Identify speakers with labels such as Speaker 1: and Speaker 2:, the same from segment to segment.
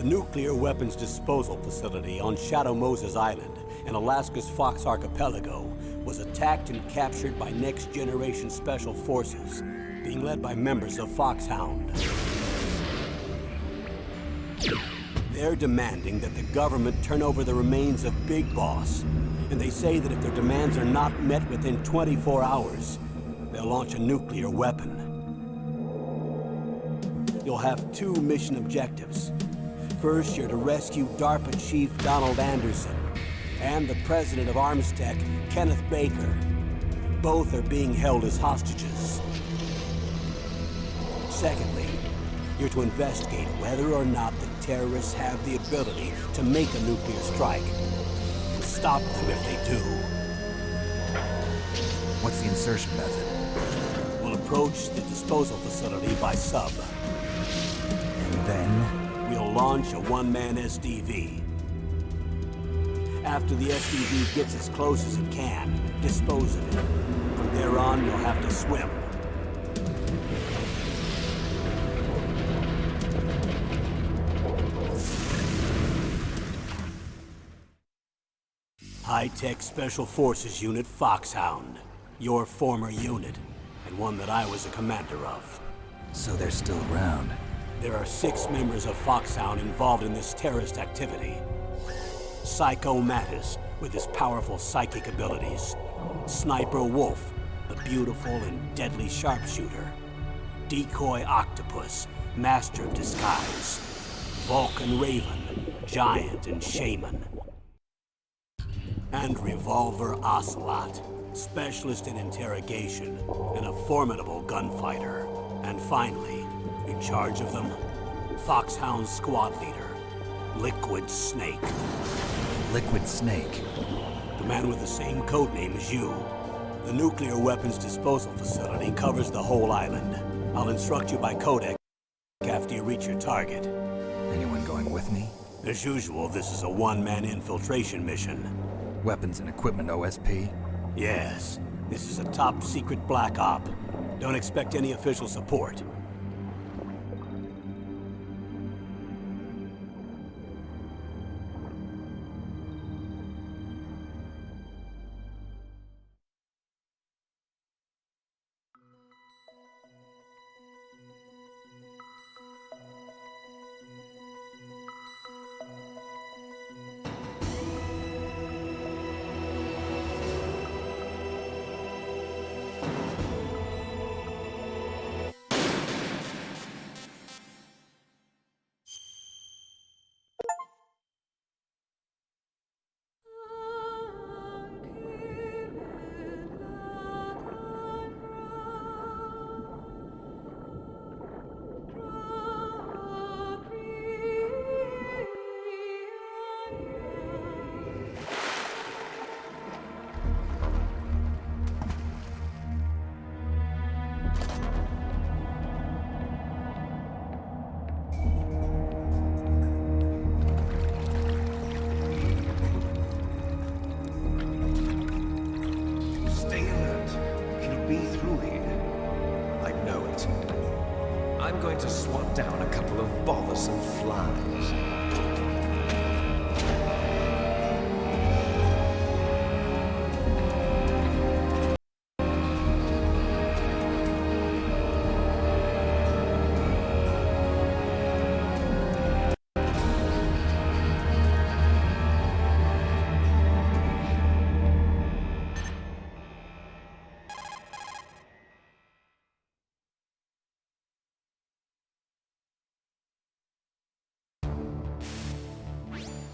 Speaker 1: The nuclear weapons disposal facility on Shadow Moses Island in Alaska's Fox Archipelago was attacked and captured by Next Generation Special Forces, being led by members of Foxhound. They're demanding that the government turn over the remains of Big Boss, and they say that if their demands are not met within 24 hours, they'll launch a nuclear weapon. You'll have two mission objectives. First, you're to rescue DARPA Chief Donald Anderson and the president of Armstech, Kenneth Baker. Both are being held as hostages. Secondly, you're to investigate whether or not the terrorists have the ability to make a nuclear strike and stop them if they do.
Speaker 2: What's the insertion method?
Speaker 1: We'll approach the disposal facility by sub.
Speaker 2: And then?
Speaker 1: We'll launch a one-man SDV. After the SDV gets as close as it can, dispose of it. From there on, you'll have to swim. High-Tech Special Forces Unit Foxhound. Your former unit, and one that I was a commander of.
Speaker 2: So they're still around.
Speaker 1: There are 6 members of Foxhound involved in this terrorist activity. Psycho Mattis, with his powerful psychic abilities. Sniper Wolf, the beautiful and deadly sharpshooter. Decoy Octopus, master of disguise. Vulcan Raven, giant and shaman. And Revolver Ocelot, specialist in interrogation and a formidable gunfighter. And finally, in charge of them, Foxhound's squad leader, Liquid Snake.
Speaker 2: Liquid Snake?
Speaker 1: The man with the same codename as you. The nuclear weapons disposal facility covers the whole island. I'll instruct you by codec after you reach your target.
Speaker 2: Anyone going with me?
Speaker 1: As usual, this is a one-man infiltration mission.
Speaker 2: Weapons and equipment OSP?
Speaker 1: Yes. This is a top-secret black op. Don't expect any official support.
Speaker 3: I'm going to swat down a couple of bothersome flies.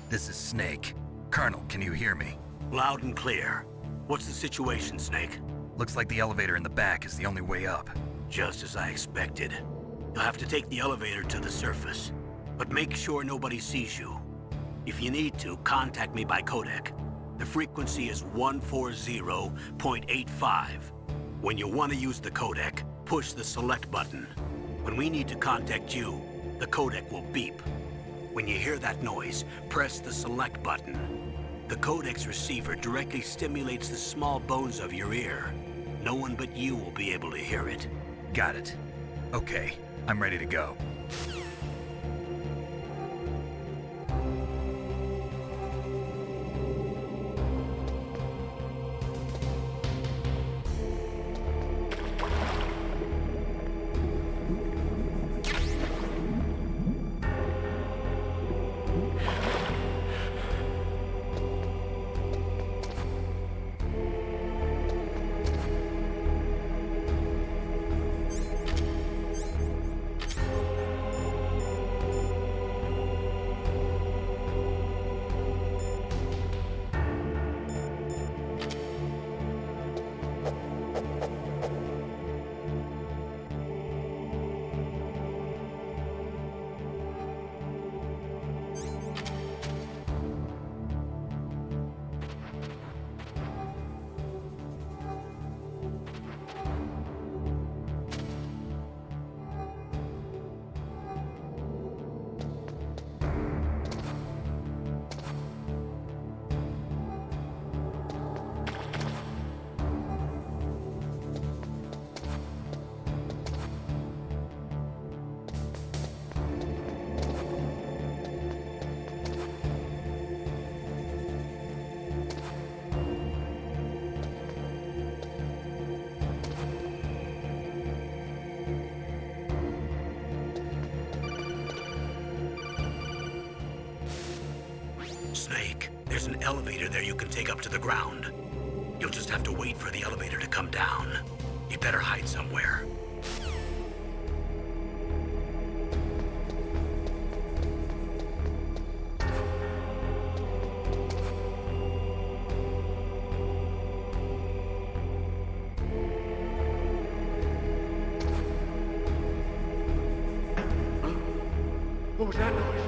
Speaker 2: This is Snake. Colonel, can you hear me?
Speaker 1: Loud and clear. What's the situation, Snake?
Speaker 2: Looks like the elevator in the back is the only way up.
Speaker 1: Just as I expected. You'll have to take the elevator to the surface. But make sure nobody sees you. If you need to, contact me by codec. The frequency is 140.85. When you want to use the codec, push the select button. When we need to contact you, the codec will beep. When you hear that noise, press the select button. The codec's receiver directly stimulates the small bones of your ear. No one but you will be able to hear it.
Speaker 2: Got it. Okay, I'm ready to go.
Speaker 1: Snake, there's an elevator there you can take up to the ground. You'll just have to wait for the elevator to come down. You better hide somewhere.
Speaker 4: What was that noise?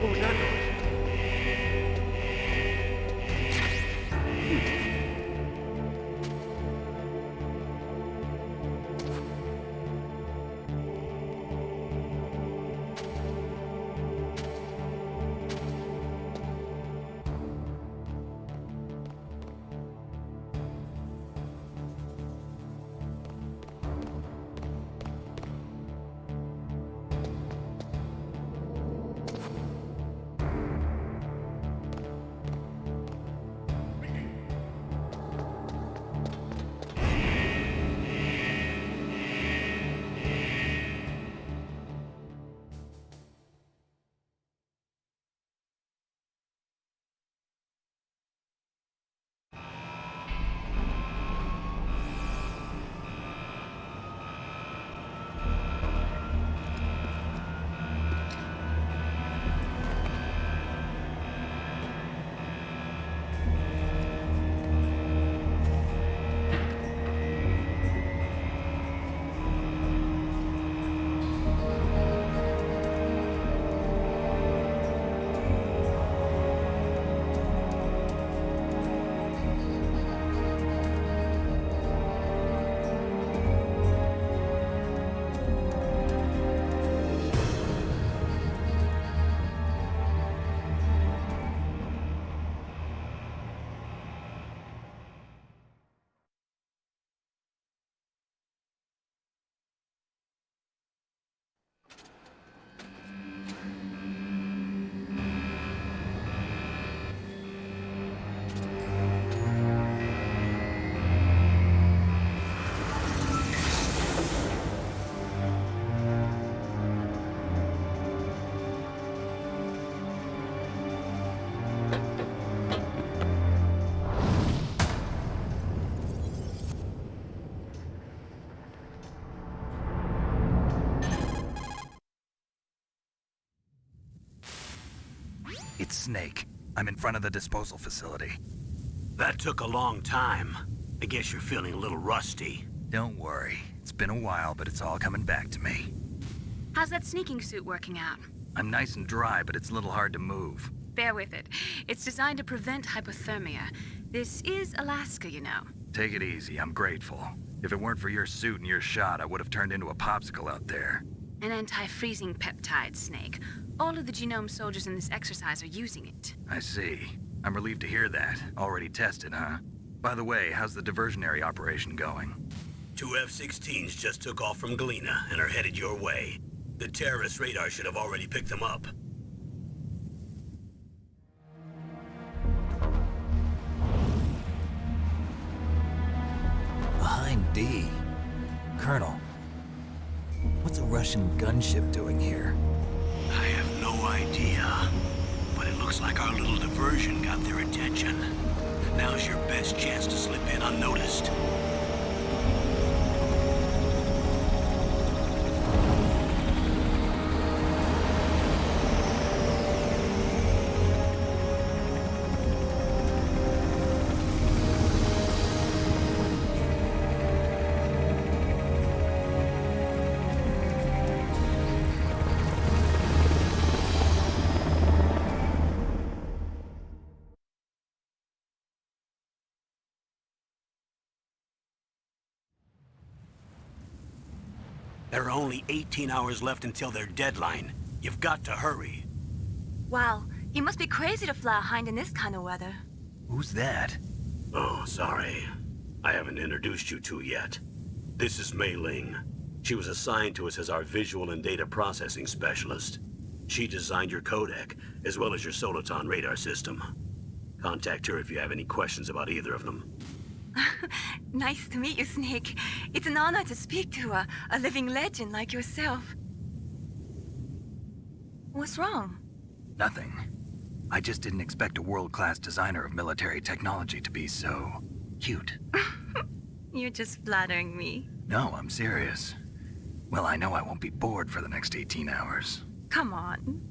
Speaker 4: What was that noise?
Speaker 2: It's Snake. I'm in front of the disposal facility.
Speaker 1: That took a long time. I guess you're feeling a little rusty.
Speaker 2: Don't worry. It's been a while, but it's all coming back to me.
Speaker 5: How's that sneaking suit working out?
Speaker 2: I'm nice and dry, but it's a little hard to move.
Speaker 5: Bear with it. It's designed to prevent hypothermia. This is Alaska, you know.
Speaker 2: Take it easy. I'm grateful. If it weren't for your suit and your shot, I would have turned into a popsicle out there.
Speaker 5: An anti-freezing peptide, Snake. All of the Genome soldiers in this exercise are using it.
Speaker 2: I see. I'm relieved to hear that. Already tested, huh? By the way, how's the diversionary operation going?
Speaker 1: 2 F-16s just took off from Galena and are headed your way. The terrorist radar should have already picked them up.
Speaker 6: Behind D. Colonel, what's a Russian gunship doing here?
Speaker 1: I have no idea, but it looks like our little diversion got their attention. Now's your best chance to slip in unnoticed. There are only 18 hours left until their deadline. You've got to hurry.
Speaker 7: Wow, you must be crazy to fly a hind in this kind of weather.
Speaker 2: Who's that?
Speaker 1: Oh, sorry. I haven't introduced you two yet. This is Mei Ling. She was assigned to us as our visual and data processing specialist. She designed your codec, as well as your Soliton radar system. Contact her if you have any questions about either of them.
Speaker 7: Nice to meet you, Snake. It's an honor to speak to a living legend like yourself. What's wrong?
Speaker 2: Nothing. I just didn't expect a world-class designer of military technology to be so cute.
Speaker 7: You're just flattering me.
Speaker 2: No, I'm serious. Well, I know I won't be bored for the next 18 hours.
Speaker 7: Come on.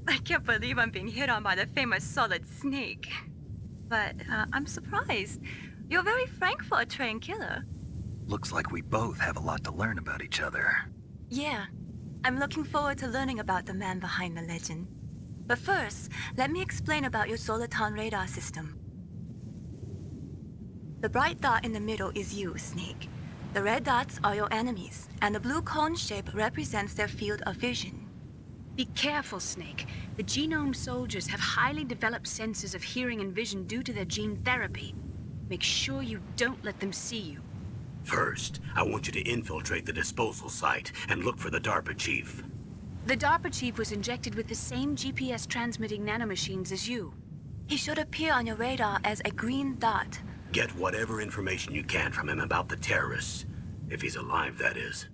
Speaker 7: I can't believe I'm being hit on by the famous Solid Snake. But I'm surprised. You're very frank for a trained killer.
Speaker 2: Looks like we both have a lot to learn about each other.
Speaker 7: Yeah. I'm looking forward to learning about the man behind the legend. But first, let me explain about your Soliton radar system. The bright dot in the middle is you, Snake. The red dots are your enemies, and the blue cone shape represents their field of vision.
Speaker 5: Be careful, Snake. The genome soldiers have highly developed senses of hearing and vision due to their gene therapy. Make sure you don't let them see you.
Speaker 1: First, I want you to infiltrate the disposal site and look for the DARPA chief.
Speaker 5: The DARPA chief was injected with the same GPS transmitting nanomachines as you.
Speaker 7: He should appear on your radar as a green dot.
Speaker 1: Get whatever information you can from him about the terrorists. If he's alive, that is.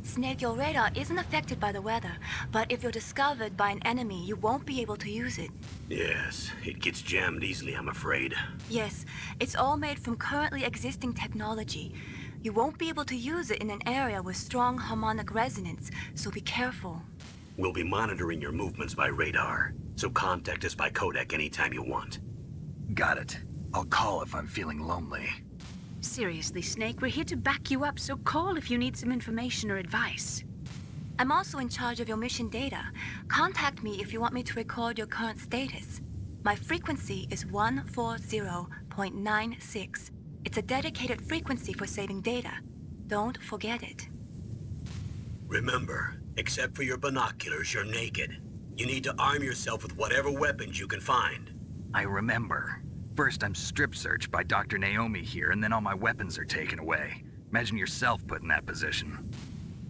Speaker 7: Snake, your radar isn't affected by the weather, but if you're discovered by an enemy, you won't be able to use it.
Speaker 1: Yes, it gets jammed easily, I'm afraid.
Speaker 7: Yes, it's all made from currently existing technology. You won't be able to use it in an area with strong harmonic resonance, so be careful.
Speaker 1: We'll be monitoring your movements by radar, so contact us by codec anytime you want.
Speaker 2: Got it. I'll call if I'm feeling lonely.
Speaker 5: Seriously, Snake, we're here to back you up, so call if you need some information or advice.
Speaker 7: I'm also in charge of your mission data. Contact me if you want me to record your current status. My frequency is 140.96. It's a dedicated frequency for saving data. Don't forget it.
Speaker 1: Remember, except for your binoculars, you're naked. You need to arm yourself with whatever weapons you can find.
Speaker 2: I remember. First, I'm strip searched by Dr. Naomi here, and then all my weapons are taken away. Imagine yourself put in that position.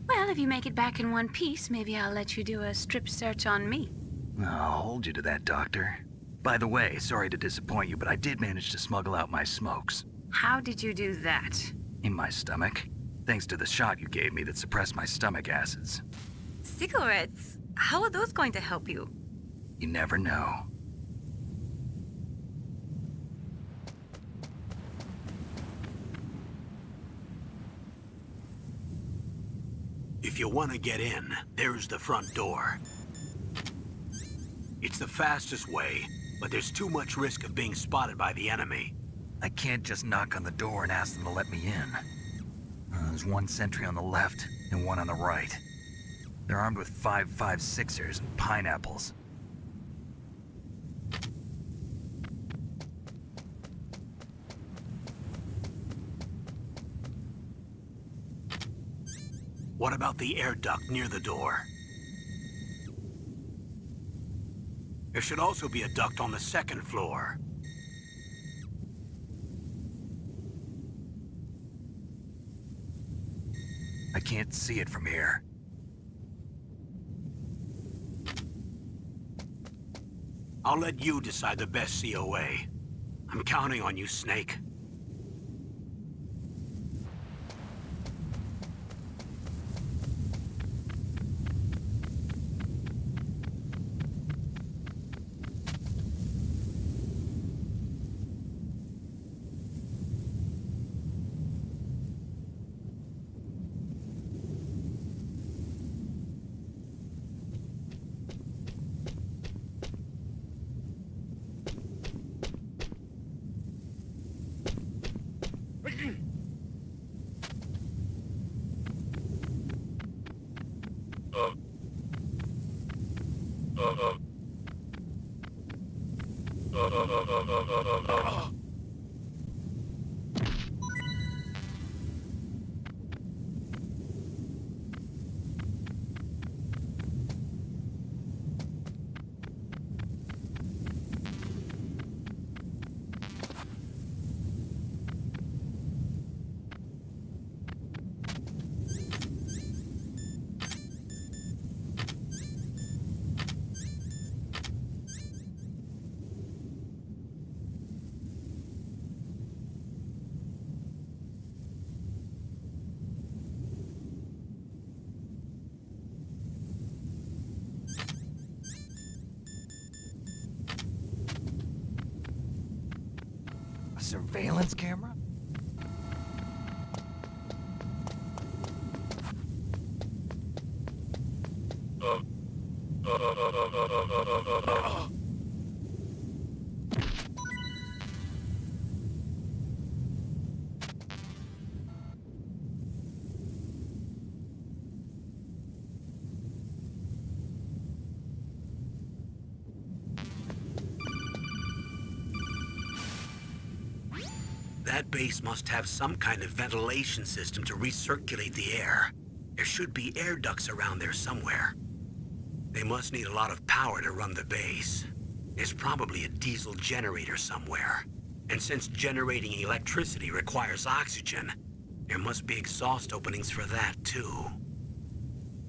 Speaker 5: Well, if you make it back in one piece, maybe I'll let you do a strip search on me.
Speaker 2: I'll hold you to that, Doctor. By the way, sorry to disappoint you, but I did manage to smuggle out my smokes.
Speaker 5: How did you do that?
Speaker 2: In my stomach. Thanks to the shot you gave me that suppressed my stomach acids.
Speaker 7: Cigarettes? How are those going to help you?
Speaker 2: You never know.
Speaker 1: If you want to get in, there's the front door. It's the fastest way, but there's too much risk of being spotted by the enemy.
Speaker 2: I can't just knock on the door and ask them to let me in. There's one sentry on the left and one on the right. They're armed with 5.56ers and pineapples.
Speaker 1: What about the air duct near the door? There should also be a duct on the second floor.
Speaker 2: I can't see it from here.
Speaker 1: I'll let you decide the best COA. I'm counting on you, Snake.
Speaker 6: A surveillance camera?
Speaker 1: That base must have some kind of ventilation system to recirculate the air. There should be air ducts around there somewhere. They must need a lot of power to run the base. There's probably a diesel generator somewhere. And since generating electricity requires oxygen, there must be exhaust openings for that too.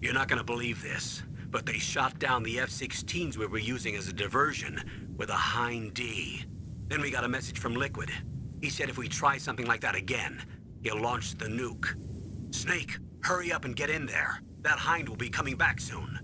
Speaker 1: You're not gonna believe this, but they shot down the F-16s we were using as a diversion with a Hind D. Then we got a message from Liquid. He said if we try something like that again, he'll launch the nuke. Snake, hurry up and get in there. That Hind will be coming back soon.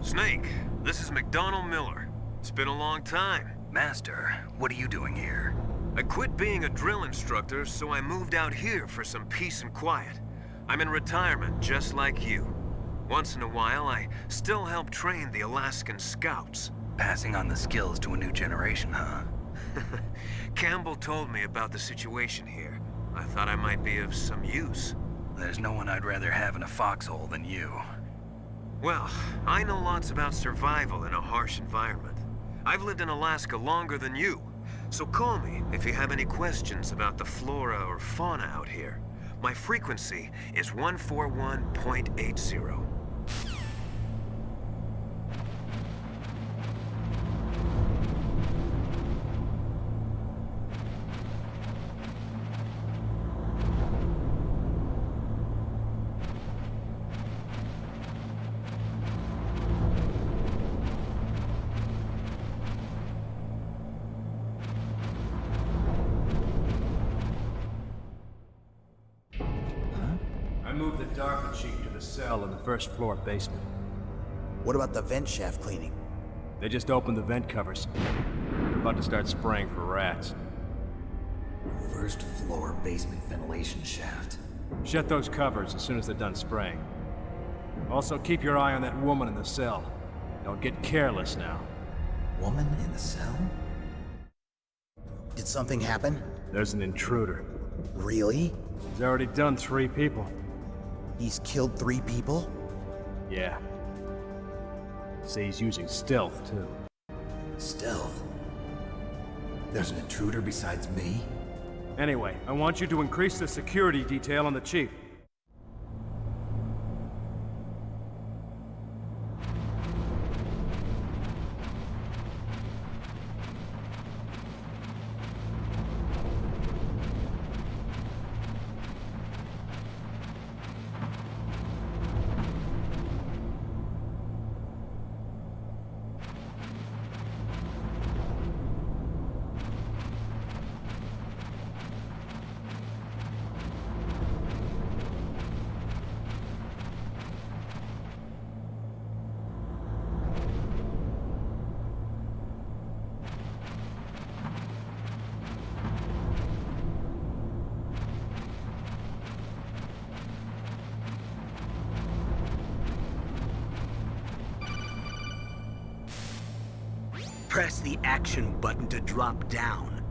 Speaker 3: Snake, this is McDonald Miller. It's been a long time.
Speaker 2: Master, what are you doing here?
Speaker 3: I quit being a drill instructor, so I moved out here for some peace and quiet. I'm in retirement, just like you. Once in a while, I still help train the Alaskan Scouts.
Speaker 2: Passing on the skills to a new generation, huh?
Speaker 3: Campbell told me about the situation here. I thought I might be of some use.
Speaker 2: There's no one I'd rather have in a foxhole than you.
Speaker 3: Well, I know lots about survival in a harsh environment. I've lived in Alaska longer than you, so call me if you have any questions about the flora or fauna out here. My frequency is 141.80.
Speaker 8: Move the DARPA chief to the cell in the first floor basement.
Speaker 9: What about the vent shaft cleaning?
Speaker 8: They just opened the vent covers. They're about to start spraying for rats.
Speaker 6: First floor basement ventilation shaft.
Speaker 8: Shut those covers as soon as they're done spraying. Also, keep your eye on that woman in the cell. Don't get careless now.
Speaker 6: Woman in the cell?
Speaker 9: Did something happen?
Speaker 8: There's an intruder.
Speaker 9: Really?
Speaker 8: He's already done 3 people.
Speaker 9: He's killed 3 people?
Speaker 8: Yeah. Say he's using stealth, too.
Speaker 6: Stealth? There's an intruder besides me?
Speaker 8: Anyway, I want you to increase the security detail on the chief.
Speaker 1: Press the action button to drop down.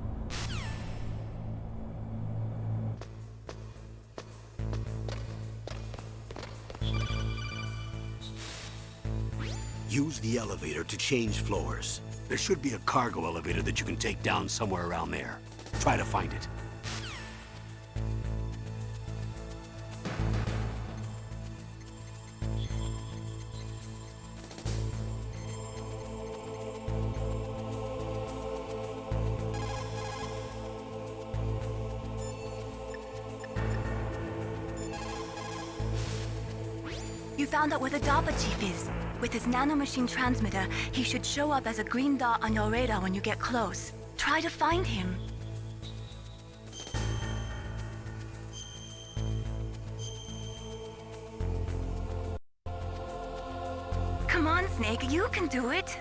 Speaker 1: Use the elevator to change floors. There should be a cargo elevator that you can take down somewhere around there. Try to find it.
Speaker 7: You found out where the DARPA chief is. With his nanomachine transmitter, he should show up as a green dot on your radar when you get close. Try to find him. Come on, Snake, you can do it.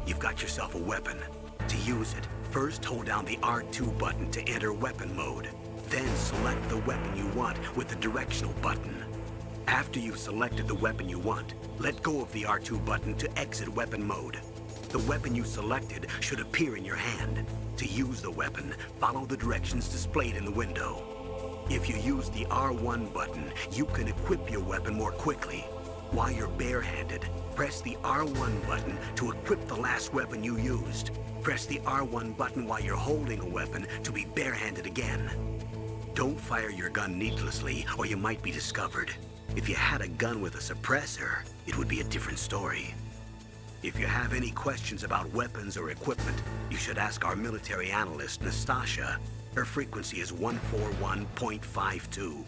Speaker 1: You've got yourself a weapon. To use it, first hold down the R2 button to enter weapon mode. Then select the weapon you want with the directional button. After you've selected the weapon you want, let go of the R2 button to exit weapon mode. The weapon you selected should appear in your hand. To use the weapon, follow the directions displayed in the window. If you use the R1 button, you can equip your weapon more quickly. While you're barehanded, press the R1 button to equip the last weapon you used. Press the R1 button while you're holding a weapon to be barehanded again. Don't fire your gun needlessly, or you might be discovered. If you had a gun with a suppressor, it would be a different story. If you have any questions about weapons or equipment, you should ask our military analyst, Nastasha. Her frequency is 141.52.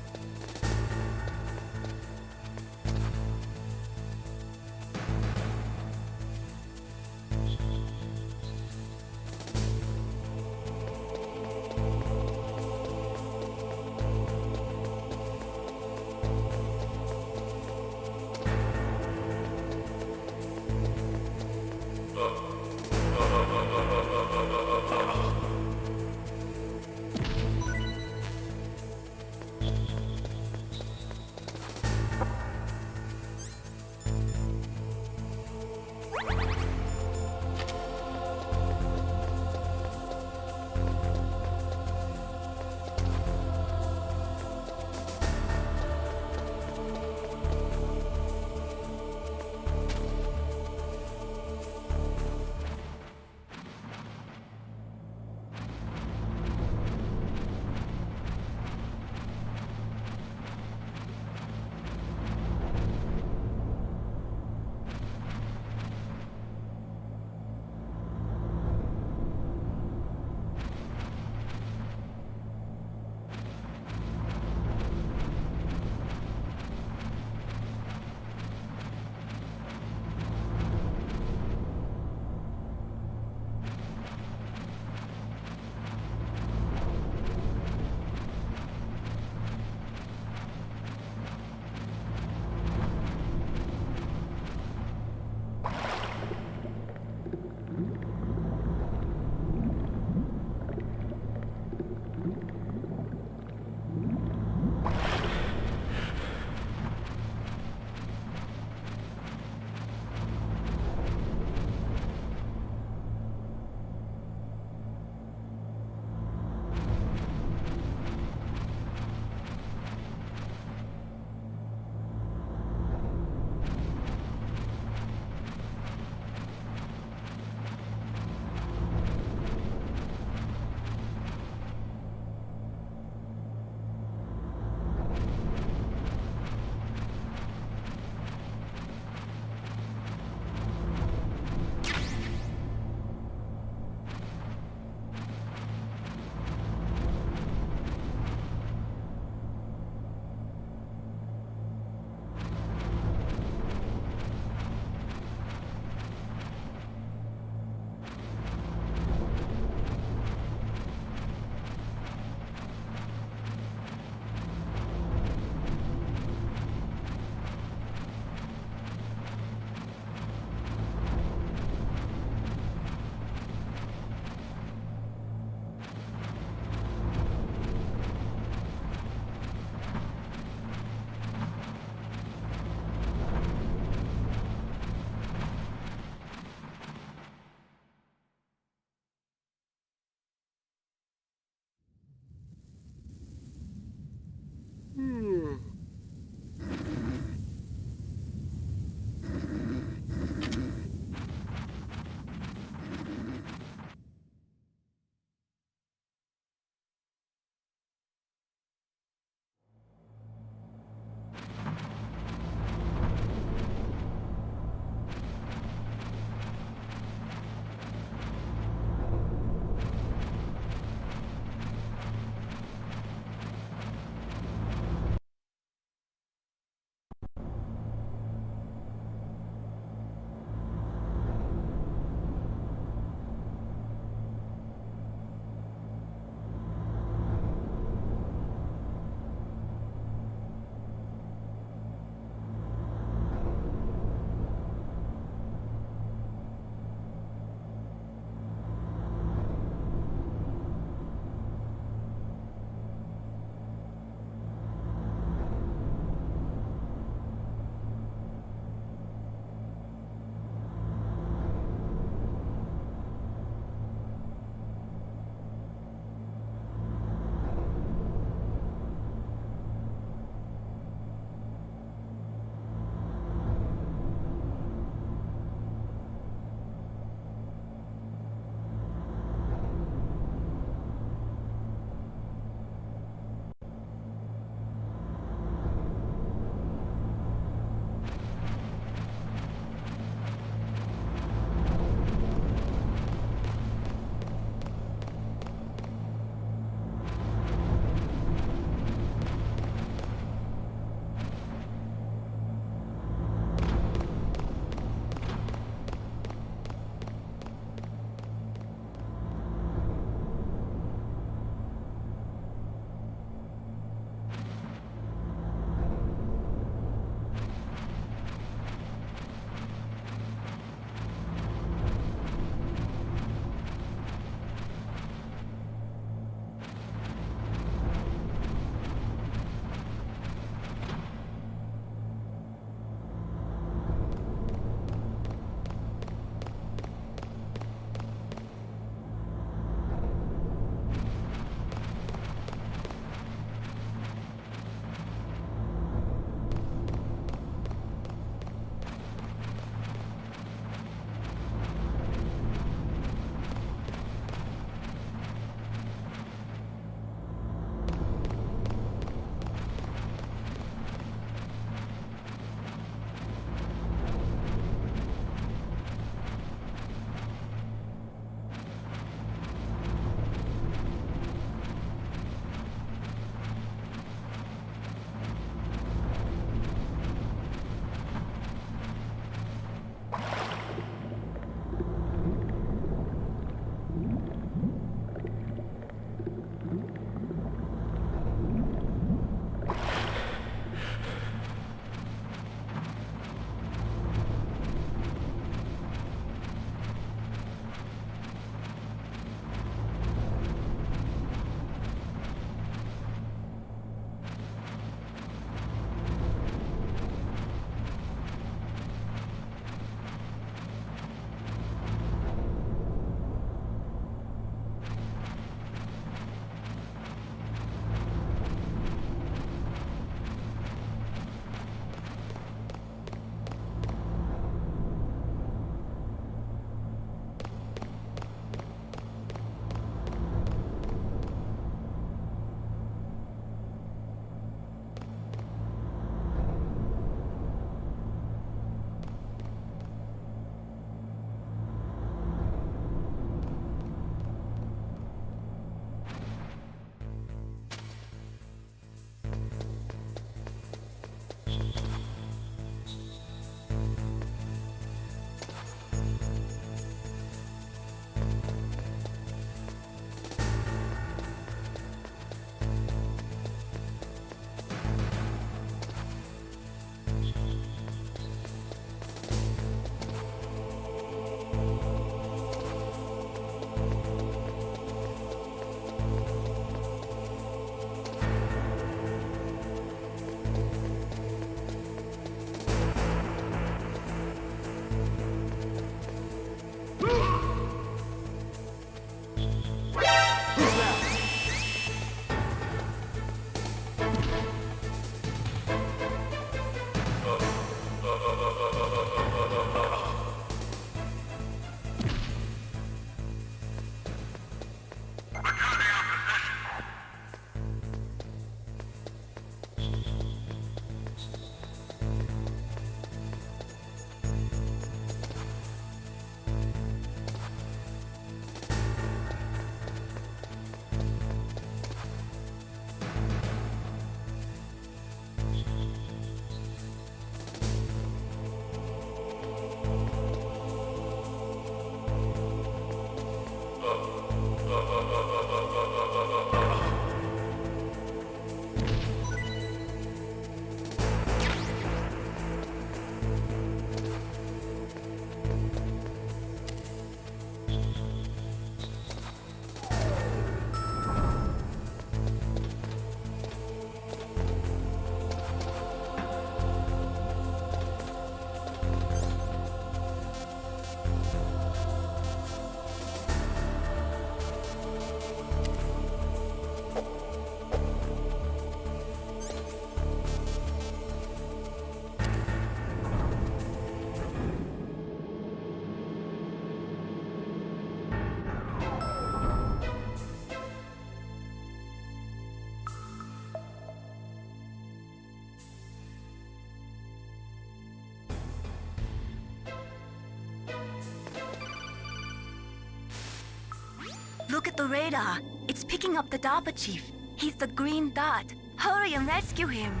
Speaker 7: Look at the radar. It's picking up the DARPA chief. He's the green dot. Hurry and rescue him.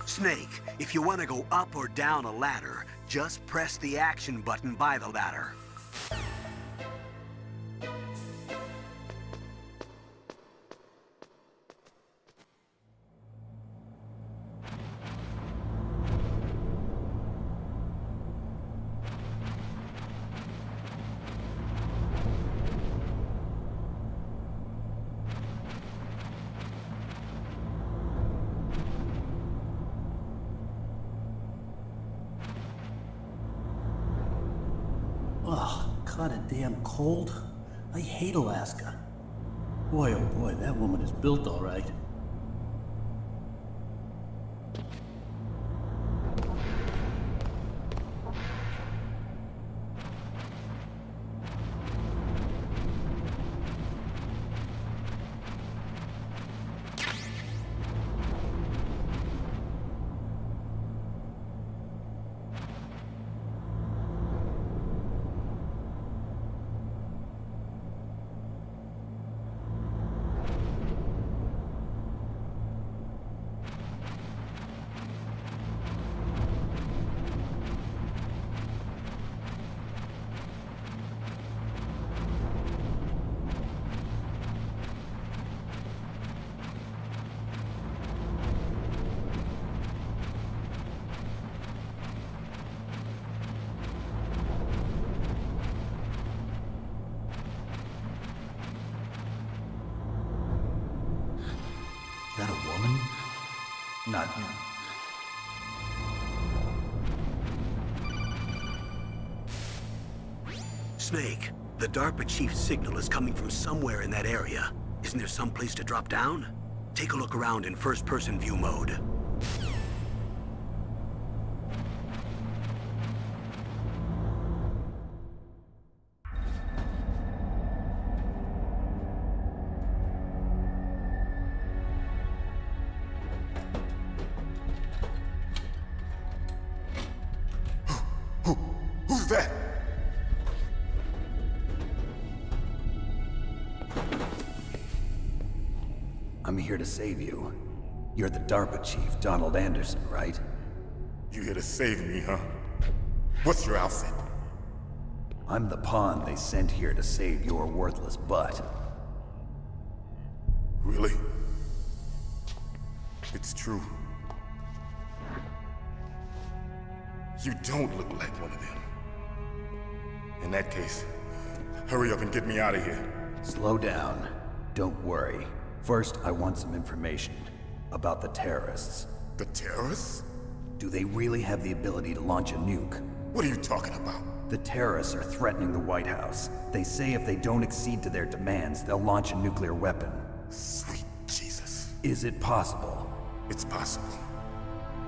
Speaker 1: Snake, if you want to go up or down a ladder, just press the action button by the ladder.
Speaker 10: Ugh, kinda damn cold. I hate Alaska. Boy, oh boy, that woman is built all right.
Speaker 6: Is that a woman? Not him.
Speaker 1: Snake, the DARPA chief's signal is coming from somewhere in that area. Isn't there some place to drop down? Take a look around in first-person view mode.
Speaker 11: Who's that?
Speaker 6: I'm here to save you. You're the DARPA chief, Donald Anderson, right?
Speaker 11: You here to save me, huh? What's your outfit?
Speaker 6: I'm the pawn they sent here to save your worthless butt.
Speaker 11: Really? It's true. You don't look like one of them. In that case, hurry up and get me out of here.
Speaker 6: Slow down. Don't worry. First, I want some information about the terrorists.
Speaker 11: The terrorists?
Speaker 6: Do they really have the ability to launch a nuke?
Speaker 11: What are you talking about?
Speaker 6: The terrorists are threatening the White House. They say if they don't accede to their demands, they'll launch a nuclear weapon.
Speaker 11: Sweet Jesus.
Speaker 6: Is it possible?
Speaker 11: It's possible.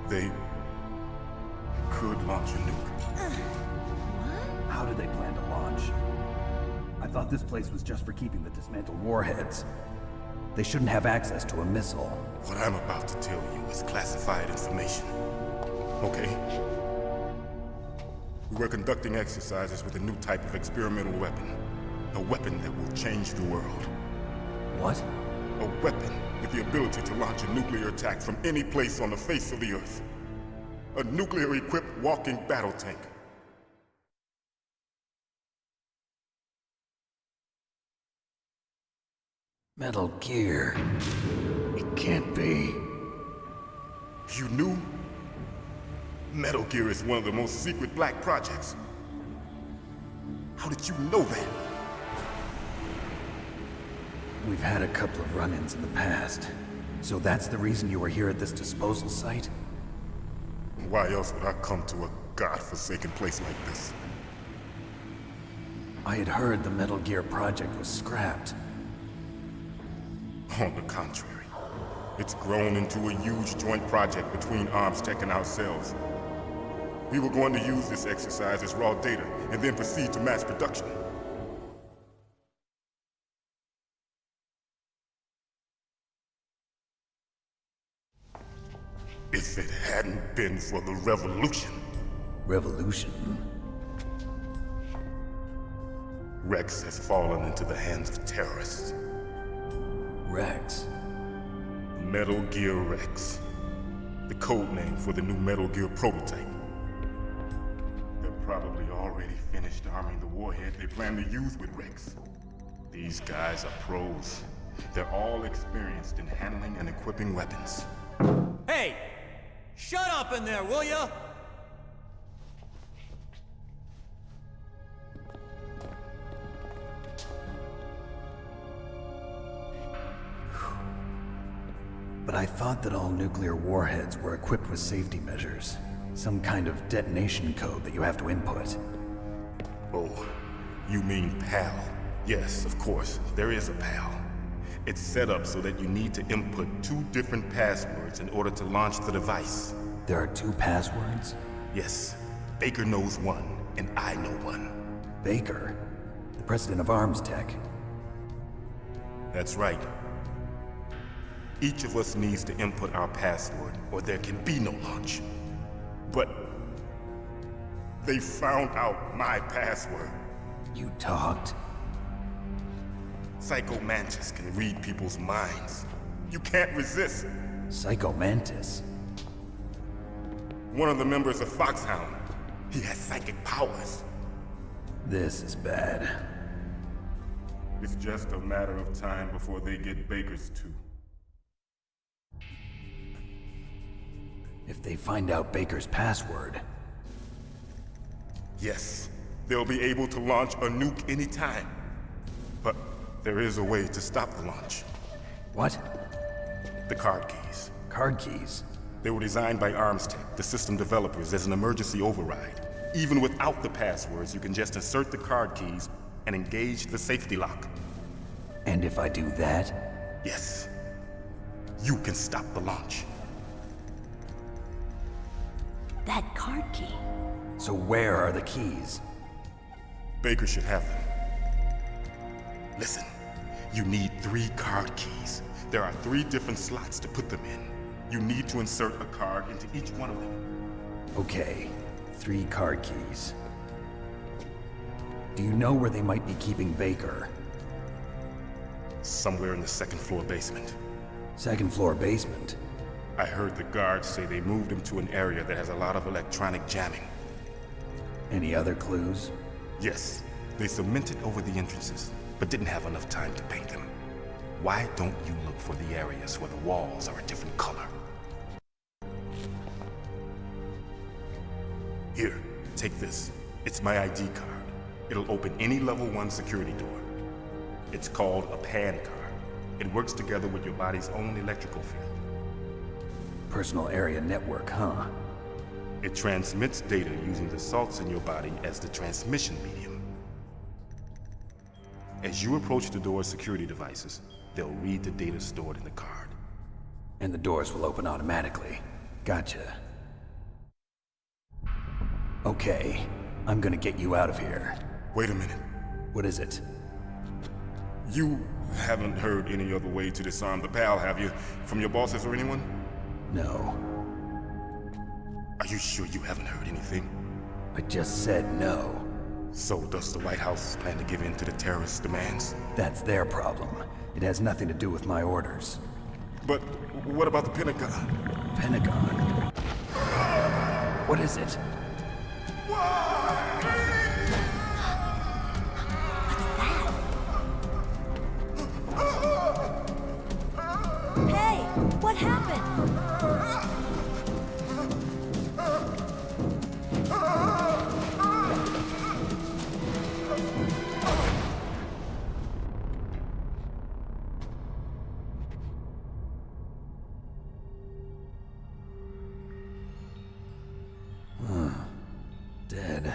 Speaker 11: They could launch a nuke.
Speaker 6: How do they plan to launch? I thought this place was just for keeping the dismantled warheads. They shouldn't have access to a missile.
Speaker 11: What I'm about to tell you is classified information. Okay? We were conducting exercises with a new type of experimental weapon. A weapon that will change the world.
Speaker 6: What?
Speaker 11: A weapon with the ability to launch a nuclear attack from any place on the face of the Earth. A nuclear-equipped walking battle tank.
Speaker 6: Metal Gear. It can't be.
Speaker 11: You knew? Metal Gear is one of the most secret black projects. How did you know that?
Speaker 6: We've had a couple of run-ins in the past. So that's the reason you were here at this disposal site?
Speaker 11: Why else would I come to a godforsaken place like this?
Speaker 6: I had heard the Metal Gear project was scrapped.
Speaker 11: On the contrary, it's grown into a huge joint project between ArmsTech and ourselves. We were going to use this exercise as raw data and then proceed to mass production. If it hadn't been for the revolution.
Speaker 6: Revolution?
Speaker 11: Rex has fallen into the hands of terrorists.
Speaker 6: Rex?
Speaker 11: Metal Gear Rex. The code name for the new Metal Gear prototype. They're probably already finished arming the warhead they plan to use with Rex. These guys are pros. They're all experienced in handling and equipping weapons.
Speaker 12: Hey! Shut up in there, will ya?
Speaker 6: But I thought that all nuclear warheads were equipped with safety measures. Some kind of detonation code that you have to input.
Speaker 11: Oh, you mean PAL? Yes, of course, there is a PAL. It's set up so that you need to input 2 different passwords in order to launch the device.
Speaker 6: There are 2 passwords?
Speaker 11: Yes. Baker knows one, and I know one.
Speaker 6: Baker? The president of ArmsTech?
Speaker 11: That's right. Each of us needs to input our password, or there can be no launch. But they found out my password.
Speaker 6: You talked?
Speaker 11: Psycho Mantis can read people's minds. You can't resist.
Speaker 6: Psycho Mantis?
Speaker 11: One of the members of Foxhound. He has psychic powers.
Speaker 6: This is bad.
Speaker 11: It's just a matter of time before they get Baker's too.
Speaker 6: If they find out Baker's password...
Speaker 11: Yes, they'll be able to launch a nuke anytime. But there is a way to stop the launch.
Speaker 6: What?
Speaker 11: The card keys.
Speaker 6: Card keys?
Speaker 11: They were designed by ArmsTech, the system developers, as an emergency override. Even without the passwords, you can just insert the card keys and engage the safety lock.
Speaker 6: And if I do that?
Speaker 11: Yes. You can stop the launch.
Speaker 13: That card key.
Speaker 6: So where are the keys?
Speaker 11: Baker should have them. Listen, you need 3 card keys. There are 3 different slots to put them in. You need to insert a card into each one of them.
Speaker 6: Okay, 3 card keys. Do you know where they might be keeping Baker?
Speaker 11: Somewhere in the 2nd floor basement.
Speaker 6: 2nd floor basement?
Speaker 11: I heard the guards say they moved him to an area that has a lot of electronic jamming.
Speaker 6: Any other clues?
Speaker 11: Yes. They cemented over the entrances, but didn't have enough time to paint them. Why don't you look for the areas where the walls are a different color? Here, take this. It's my ID card. It'll open any level 1 security door. It's called a PAN card. It works together with your body's own electrical field.
Speaker 6: Personal area network, huh?
Speaker 11: It transmits data using the salts in your body as the transmission medium. As you approach the door's security devices, they'll read the data stored in the card.
Speaker 6: And the doors will open automatically. Gotcha. Okay, I'm gonna get you out of here.
Speaker 11: Wait a minute.
Speaker 6: What is it?
Speaker 11: You haven't heard any other way to disarm the PAL, have you? From your bosses or anyone?
Speaker 6: No.
Speaker 11: Are you sure you haven't heard anything?
Speaker 6: I just said no.
Speaker 11: So does the White House plan to give in to the terrorists' demands?
Speaker 6: That's their problem. It has nothing to do with my orders.
Speaker 11: But what about the Pentagon?
Speaker 6: Pentagon? What is it?
Speaker 13: Hey, what happened?
Speaker 6: dead.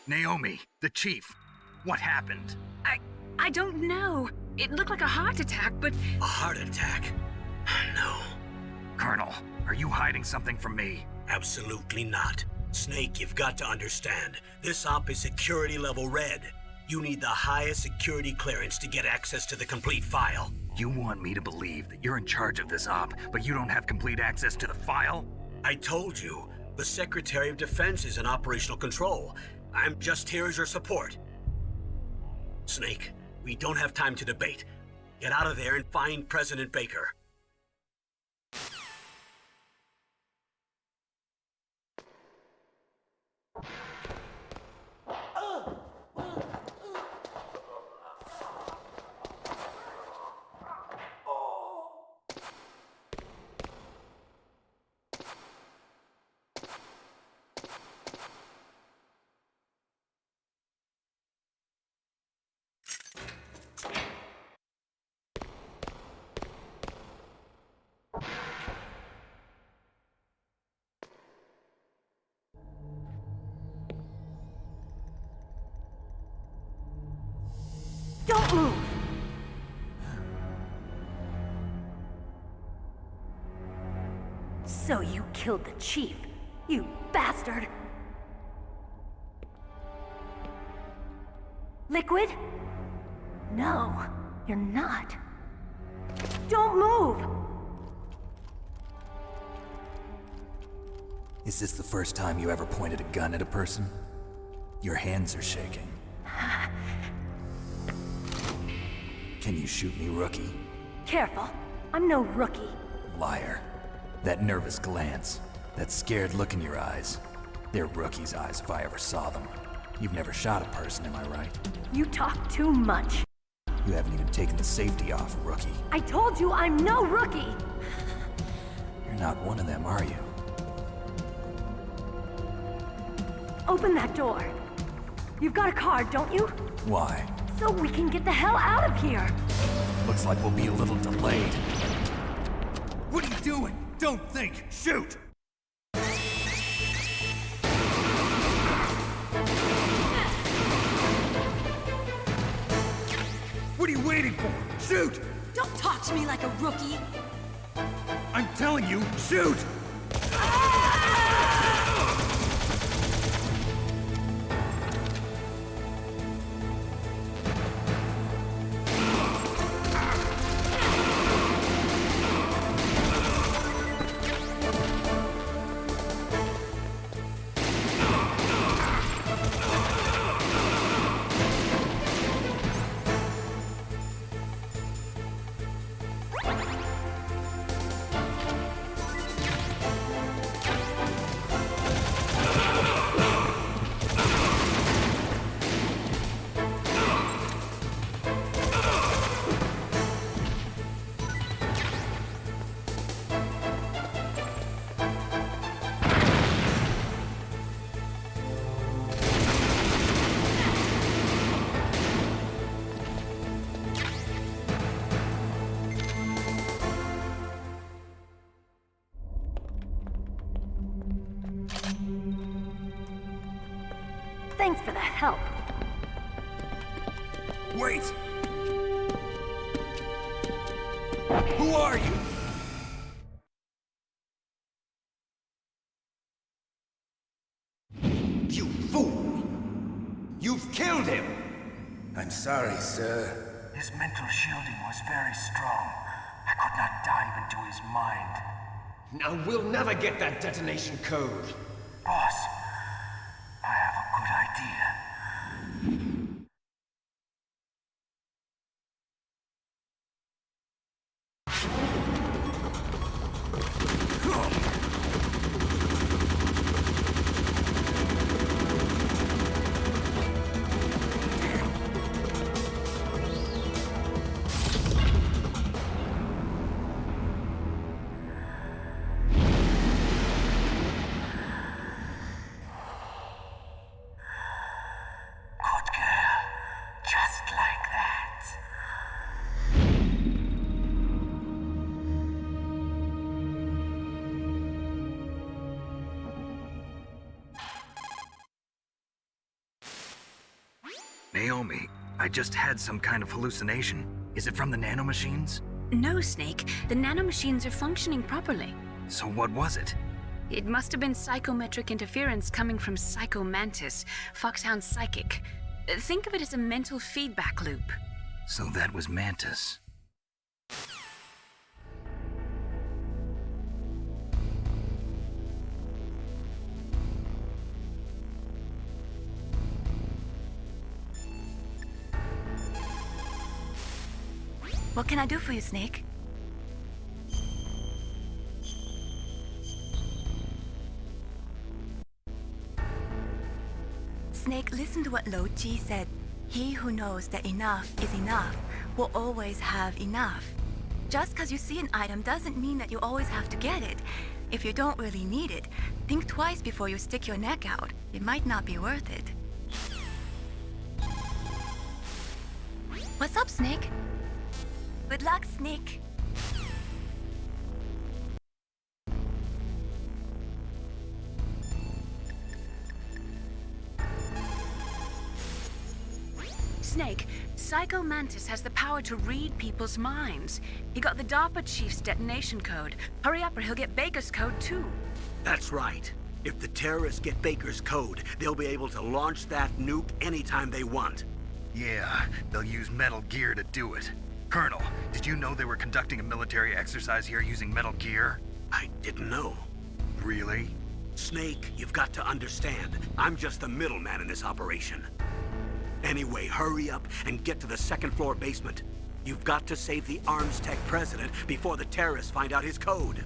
Speaker 2: Naomi, the chief. What happened?
Speaker 5: I don't know. It looked like a heart attack, but...
Speaker 1: A heart attack? No.
Speaker 2: Colonel, are you hiding something from me?
Speaker 1: Absolutely not. Snake, you've got to understand. This op is security level red. You need the highest security clearance to get access to the complete file.
Speaker 2: You want me to believe that you're in charge of this op, but you don't have complete access to the file?
Speaker 1: I told you, the Secretary of Defense is in operational control. I'm just here as your support. Snake, we don't have time to debate. Get out of there and find President Baker.
Speaker 13: Don't move! So you killed the chief, you bastard! Liquid? No, you're not. Don't move!
Speaker 6: Is this the first time you ever pointed a gun at a person? Your hands are shaking. Can you shoot me, rookie?
Speaker 13: Careful, I'm no rookie.
Speaker 6: Liar. That nervous glance, that scared look in your eyes. They're rookie's eyes if I ever saw them. You've never shot a person, am I right?
Speaker 13: You talk too much.
Speaker 6: You haven't even taken the safety off, rookie.
Speaker 13: I told you I'm no rookie!
Speaker 6: You're not one of them, are you?
Speaker 13: Open that door. You've got a card, don't you?
Speaker 6: Why?
Speaker 13: So we can get the hell out of here!
Speaker 6: Looks like we'll be a little delayed.
Speaker 12: What are you doing? Don't think! Shoot! What are you waiting for? Shoot!
Speaker 13: Don't talk to me like a rookie!
Speaker 12: I'm telling you, shoot!
Speaker 13: Thanks for the help.
Speaker 12: Wait! Who are you?
Speaker 14: You fool! You've killed him! I'm sorry, sir.
Speaker 15: His mental shielding was very strong. I could not dive into his mind.
Speaker 14: Now we'll never get that detonation code.
Speaker 15: Boss, I have a good idea.
Speaker 2: Naomi, I just had some kind of hallucination. Is it from the nanomachines?
Speaker 5: No, Snake. The nanomachines are functioning properly.
Speaker 2: So what was it?
Speaker 5: It must have been psychometric interference coming from Psycho Mantis, Foxhound's psychic. Think of it as a mental feedback loop.
Speaker 2: So that was Mantis.
Speaker 7: What can I do for you, Snake? Snake, listen to what Lo Ji said. He who knows that enough is enough will always have enough. Just because you see an item doesn't mean that you always have to get it. If you don't really need it, think twice before you stick your neck out. It might not be worth it. What's up, Snake? Good luck, Snake.
Speaker 5: Snake, Psycho Mantis has the power to read people's minds. He got the DARPA chief's detonation code. Hurry up or he'll get Baker's code too.
Speaker 1: That's right. If the terrorists get Baker's code, they'll be able to launch that nuke anytime they want.
Speaker 2: Yeah, they'll use Metal Gear to do it. Colonel, did you know they were conducting a military exercise here using Metal Gear?
Speaker 1: I didn't know.
Speaker 2: Really?
Speaker 1: Snake, you've got to understand. I'm just the middleman in this operation. Anyway, hurry up and get to the second-floor basement. You've got to save the Arms Tech president before the terrorists find out his code.